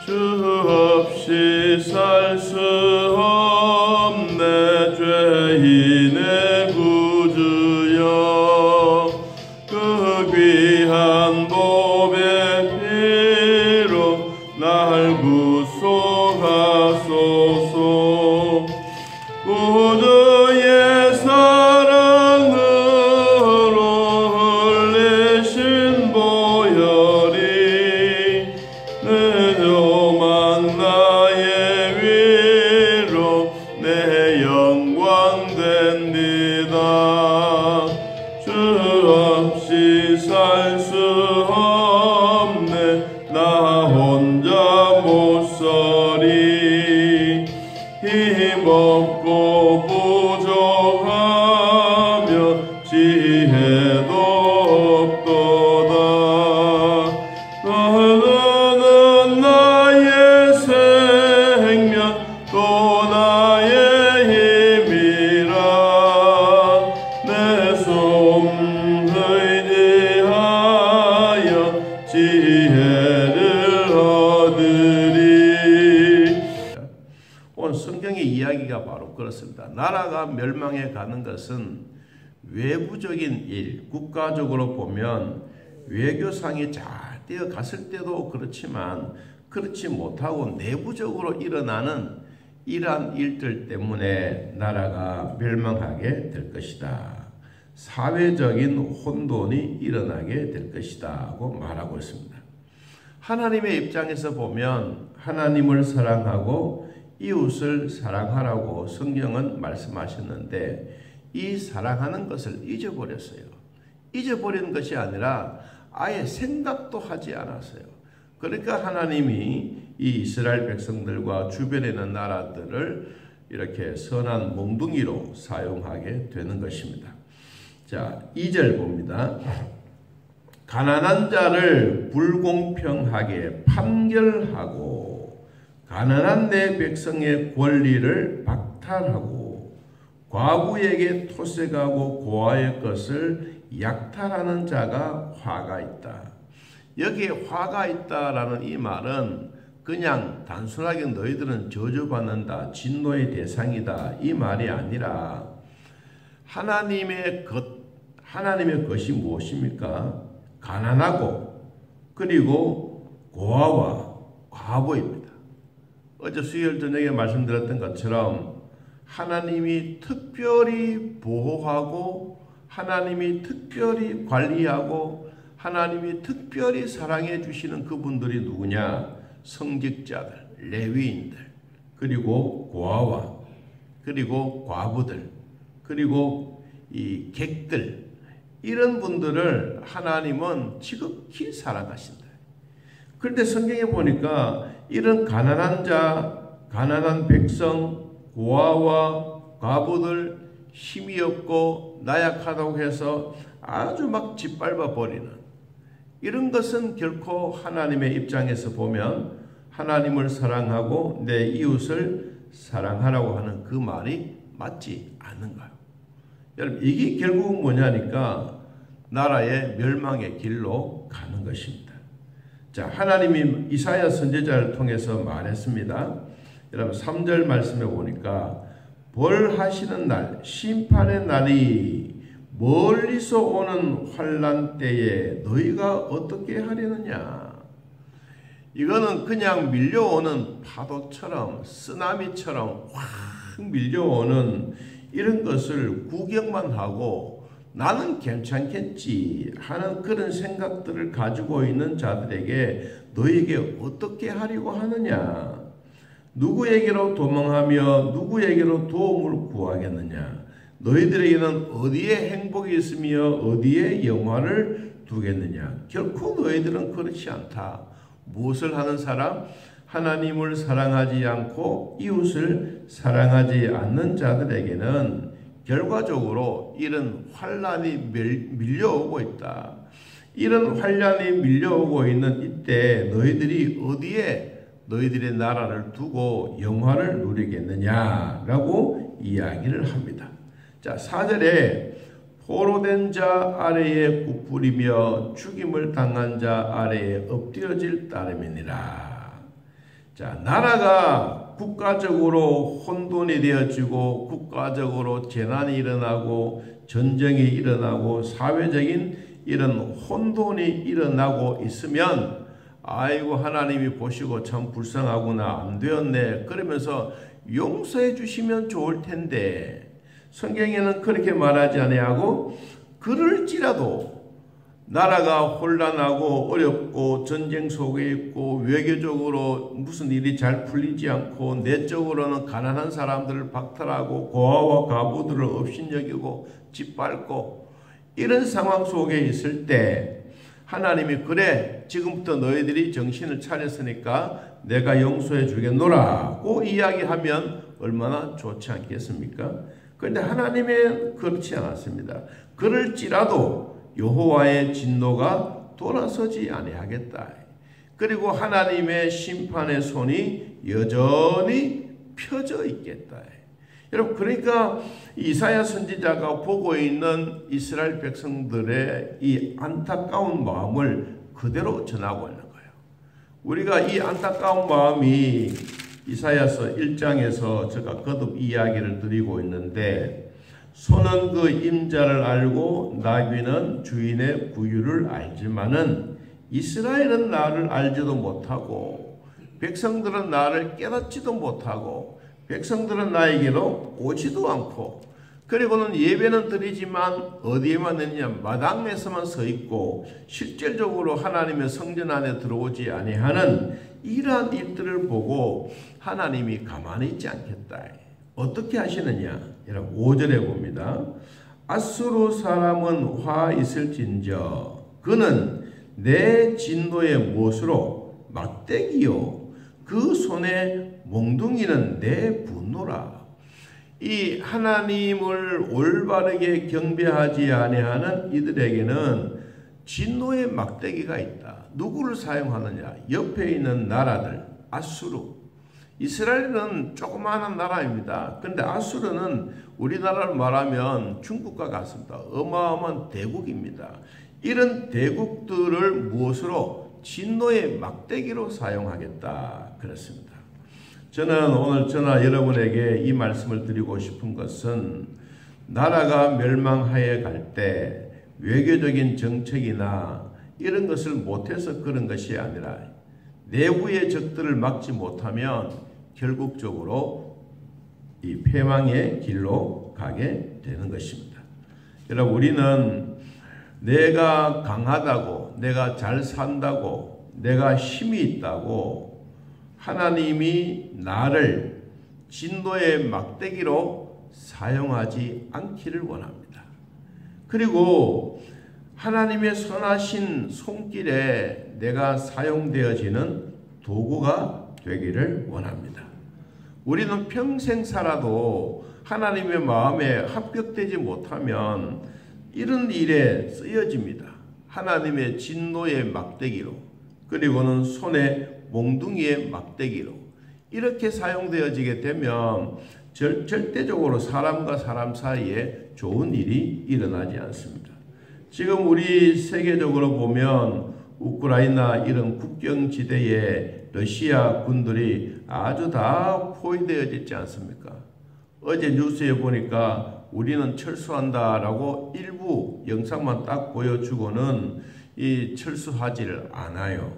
주 없이 살 수 없네. 죄인의 구주여, 그 귀한 몸의 피로 날 구속하소서. 구주의 사랑으로 흘리신 보혈이 내 조만 나의 위로 내 영광 됩니다. 주 없이 살 수 없네. 나 혼자 못 서리. 힘없고 부족하며 지혜도 없도다. 너는 나의 생명 또 나의 힘이라. 내 숨 의지하여 지혜를 얻으리. 오늘 성경의 이야기가 바로 그렇습니다. 나라가 멸망해 가는 것은 외부적인 일, 국가적으로 보면 외교상이 잘 되어 갔을 때도 그렇지만 그렇지 못하고 내부적으로 일어나는 이러한 일들 때문에 나라가 멸망하게 될 것이다. 사회적인 혼돈이 일어나게 될 것이다 하고 말하고 있습니다. 하나님의 입장에서 보면 하나님을 사랑하고 이웃을 사랑하라고 성경은 말씀하셨는데 이 사랑하는 것을 잊어버렸어요. 잊어버리는 것이 아니라 아예 생각도 하지 않았어요. 그러니까 하나님이 이 이스라엘 백성들과 주변에 있는 나라들을 이렇게 선한 몽둥이로 사용하게 되는 것입니다. 자, 2절 봅니다. 가난한 자를 불공평하게 판결하고 가난한 내 백성의 권리를 박탈하고 과부에게 토색하고 고아의 것을 약탈하는 자가 화가 있다. 여기에 화가 있다라는 이 말은 그냥 단순하게 너희들은 저주받는다, 진노의 대상이다 이 말이 아니라 하나님의 것이 무엇입니까? 가난하고 그리고 고아와 과부입니다. 어제 수요일 저녁에 말씀드렸던 것처럼 하나님이 특별히 보호하고 하나님이 특별히 관리하고 하나님이 특별히 사랑해 주시는 그분들이 누구냐? 성직자들, 레위인들, 그리고 고아와 그리고 과부들, 그리고 이 객들, 이런 분들을 하나님은 지극히 사랑하신다. 그런데 성경에 보니까 이런 가난한 자, 가난한 백성, 고아와 과부들, 힘이 없고 나약하다고 해서 아주 막 짓밟아 버리는 이런 것은 결코 하나님의 입장에서 보면 하나님을 사랑하고 내 이웃을 사랑하라고 하는 그 말이 맞지 않는가요? 여러분, 이게 결국은 뭐냐니까 나라의 멸망의 길로 가는 것입니다. 자, 하나님이 이사야 선지자를 통해서 말했습니다. 여러분 3절 말씀에 보니까 벌하시는 날, 심판의 날이 멀리서 오는 환난 때에 너희가 어떻게 하려느냐. 이거는 그냥 밀려오는 파도처럼 쓰나미처럼 확 밀려오는 이런 것을 구경만 하고 나는 괜찮겠지 하는 그런 생각들을 가지고 있는 자들에게 너희에게 어떻게 하려고 하느냐. 누구에게로 도망하며 누구에게로 도움을 구하겠느냐. 너희들에게는 어디에 행복이 있으며 어디에 영화를 두겠느냐. 결코 너희들은 그렇지 않다. 무엇을 하는 사람? 하나님을 사랑하지 않고 이웃을 사랑하지 않는 자들에게는 결과적으로 이런 환난이 밀려오고 있다. 이런 환난이 밀려오고 있는 이때 너희들이 어디에 너희들의 나라를 두고 영화를 누리겠느냐라고 이야기를 합니다. 자, 4절에 포로된 자 아래에 굽부리며 죽임을 당한 자 아래에 엎드려질 따름이니라. 자, 나라가 국가적으로 혼돈이 되어지고 국가적으로 재난이 일어나고 전쟁이 일어나고 사회적인 이런 혼돈이 일어나고 있으면 아이고 하나님이 보시고 참 불쌍하구나, 안 되었네, 그러면서 용서해 주시면 좋을 텐데 성경에는 그렇게 말하지 아니하고 그럴지라도 나라가 혼란하고 어렵고 전쟁 속에 있고 외교적으로 무슨 일이 잘 풀리지 않고 내적으로는 가난한 사람들을 박탈하고 고아와 과부들을 업신여기고 짓밟고 이런 상황 속에 있을 때 하나님이 그래 지금부터 너희들이 정신을 차렸으니까 내가 용서해 주겠노라고 이야기하면 얼마나 좋지 않겠습니까? 그런데 하나님은 그렇지 않았습니다. 그럴지라도 여호와의 진노가 돌아서지 아니하겠다. 그리고 하나님의 심판의 손이 여전히 펴져 있겠다. 여러분, 그러니까 이사야 선지자가 보고 있는 이스라엘 백성들의 이 안타까운 마음을 그대로 전하고 있는 거예요. 우리가 이 안타까운 마음이 이사야서 1장에서 제가 거듭 이야기를 드리고 있는데, 소는 그 임자를 알고 나귀는 주인의 구유를 알지만은 이스라엘은 나를 알지도 못하고 백성들은 나를 깨닫지도 못하고 백성들은 나에게로 오지도 않고, 그리고는 예배는 드리지만 어디에만 있느냐, 마당에서만 서 있고 실질적으로 하나님의 성전 안에 들어오지 아니하는 이러한 일들을 보고 하나님이 가만히 있지 않겠다. 어떻게 하시느냐? 여러분 5절에 봅니다. 아수르 사람은 화 있을진저 그는 내 진노의 못으로 막대기요 그 손에 몽둥이는 내 분노라. 이 하나님을 올바르게 경배하지 아니하는 이들에게는 진노의 막대기가 있다. 누구를 사용하느냐? 옆에 있는 나라들, 아수르. 이스라엘은 조그마한 나라입니다. 그런데 아수르는 우리나라를 말하면 중국과 같습니다. 어마어마한 대국입니다. 이런 대국들을 무엇으로? 진노의 막대기로 사용하겠다 그랬습니다. 저는 오늘 저나 여러분에게 이 말씀을 드리고 싶은 것은 나라가 멸망하여 갈 때 외교적인 정책이나 이런 것을 못해서 그런 것이 아니라 내부의 적들을 막지 못하면 결국적으로 이 패망의 길로 가게 되는 것입니다. 여러분, 우리는 내가 강하다고, 내가 잘 산다고, 내가 힘이 있다고 하나님이 나를 진노의 막대기로 사용하지 않기를 원합니다. 그리고 하나님의 선하신 손길에 내가 사용되어지는 도구가 되기를 원합니다. 우리는 평생 살아도 하나님의 마음에 합격되지 못하면 이런 일에 쓰여집니다. 하나님의 진노의 막대기로, 그리고는 손에 몽둥이의 막대기로 이렇게 사용되어지게 되면 절대적으로 사람과 사람 사이에 좋은 일이 일어나지 않습니다. 지금 우리 세계적으로 보면 우크라이나 이런 국경지대에 러시아 군들이 아주 다 포위되어 있지 않습니까? 어제 뉴스에 보니까 우리는 철수한다라고 일부 영상만 딱 보여주고는 이 철수하지를 않아요.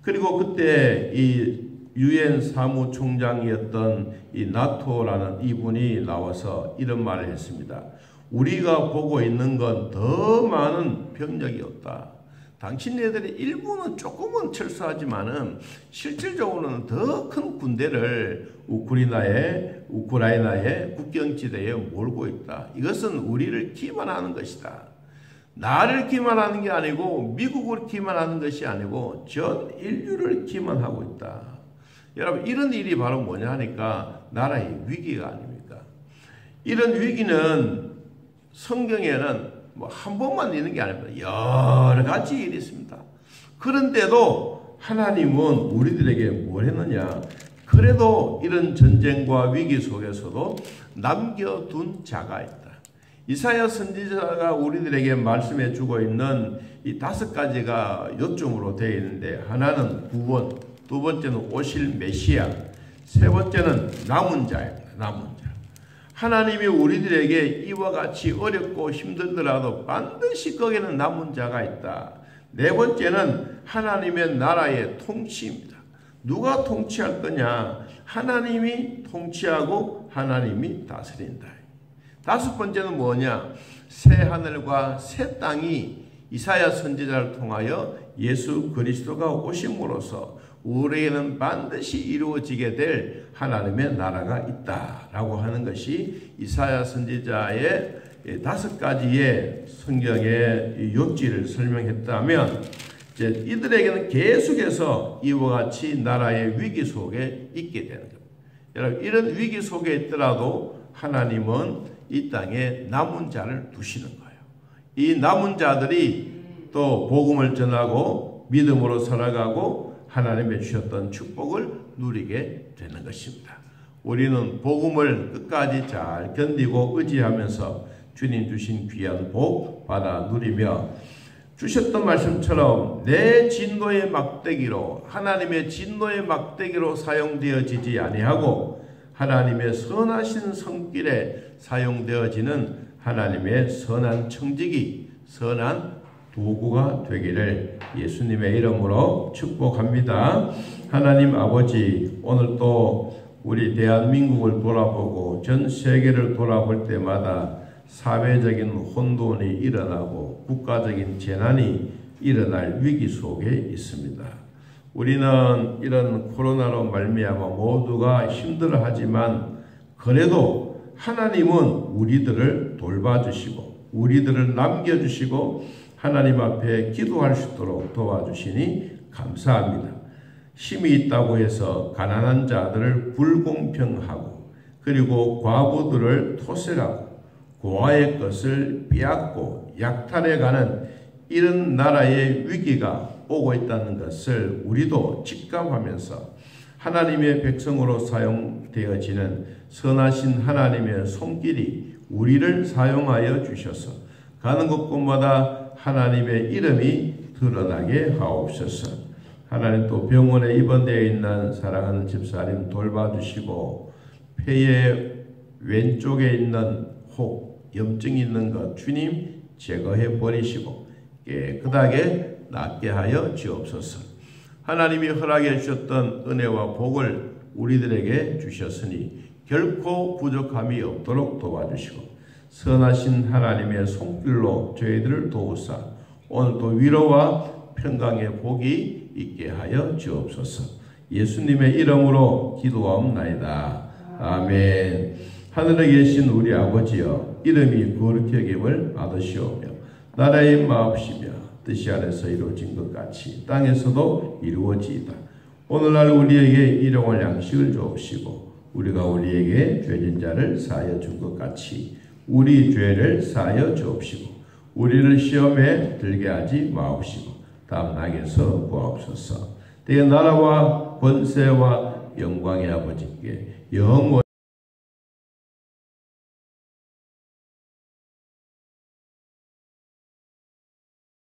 그리고 그때 이 유엔 사무총장이었던 이 나토라는 이분이 나와서 이런 말을 했습니다. 우리가 보고 있는 건 더 많은 병력이 없다. 당신네들이 일부는 조금은 철수하지만은 실질적으로는 더 큰 군대를 우크라이나의 국경지대에 몰고 있다. 이것은 우리를 기만하는 것이다. 나를 기만하는 게 아니고 미국을 기만하는 것이 아니고 전 인류를 기만하고 있다. 여러분, 이런 일이 바로 뭐냐 하니까 나라의 위기가 아닙니까? 이런 위기는 성경에는 뭐 한 번만 있는 게 아닙니다. 여러 가지 일이 있습니다. 그런데도 하나님은 우리들에게 뭘 했느냐? 그래도 이런 전쟁과 위기 속에서도 남겨둔 자가 있다. 이사야 선지자가 우리들에게 말씀해 주고 있는 이 5가지가 요점으로 되어 있는데, 하나는 구원, 두 번째는 오실 메시아, 세 번째는 남은 자입니다. 남은 자. 하나님이 우리들에게 이와 같이 어렵고 힘들더라도 반드시 거기에는 남은 자가 있다. 네 번째는 하나님의 나라의 통치입니다. 누가 통치할 거냐? 하나님이 통치하고 하나님이 다스린다. 다섯 번째는 뭐냐? 새 하늘과 새 땅이 이사야 선지자를 통하여 예수 그리스도가 오심으로써 우리에게는 반드시 이루어지게 될 하나님의 나라가 있다라고 하는 것이 이사야 선지자의 다섯 가지의 성경의 요지를 설명했다면, 이제 이들에게는 계속해서 이와 같이 나라의 위기 속에 있게 되는 겁니다. 여러분, 이런 위기 속에 있더라도 하나님은 이 땅에 남은 자를 두시는 거예요. 이 남은 자들이 또 복음을 전하고 믿음으로 살아가고 하나님의 주셨던 축복을 누리게 되는 것입니다. 우리는 복음을 끝까지 잘 견디고 의지하면서 주님 주신 귀한 복 받아 누리며, 주셨던 말씀처럼 내 진노의 막대기로, 하나님의 진노의 막대기로 사용되어지지 아니하고 하나님의 선하신 성길에 사용되어지는 하나님의 선한 청지기, 선한 도구가 되기를 예수님의 이름으로 축복합니다. 하나님 아버지, 오늘 또 우리 대한민국을 돌아보고 전 세계를 돌아볼 때마다 사회적인 혼돈이 일어나고 국가적인 재난이 일어날 위기 속에 있습니다. 우리는 이런 코로나로 말미암아 모두가 힘들어하지만 그래도 하나님은 우리들을 돌봐주시고 우리들을 남겨주시고 하나님 앞에 기도할 수 있도록 도와주시니 감사합니다. 힘이 있다고 해서 가난한 자들을 불공평하고, 그리고 과부들을 토색하고 고아의 것을 빼앗고 약탈해가는 이런 나라의 위기가 오고 있다는 것을 우리도 직감하면서 하나님의 백성으로 사용되어지는 선하신 하나님의 손길이 우리를 사용하여 주셔서 가는 곳곳마다 하나님의 이름이 드러나게 하옵소서. 하나님, 또 병원에 입원되어 있는 사랑하는 집사님 돌봐주시고, 폐의 왼쪽에 있는 혹 염증이 있는 것 주님 제거해 버리시고 깨끗하게 낫게 하여 주옵소서. 하나님이 허락해 주셨던 은혜와 복을 우리들에게 주셨으니 결코 부족함이 없도록 도와주시고, 선하신 하나님의 손길로 저희들을 도우사 오늘도 위로와 평강의 복이 있게 하여 주옵소서. 예수님의 이름으로 기도하옵나이다. 아멘. 하늘에 계신 우리 아버지여, 이름이 거룩히 여김을 받으시오며 나라의 마옵시며 뜻이 아래서 이루어진 것 같이 땅에서도 이루어지이다. 오늘날 우리에게 일용할 양식을 주옵시고 우리가 우리에게 죄진 자를 사하여 준 것 같이 우리 죄를 사하여 주옵시고 우리를 시험에 들게 하지 마옵시고 다음 낙에서 구하옵소서. 때에 나라와 권세와 영광의 아버지께 영원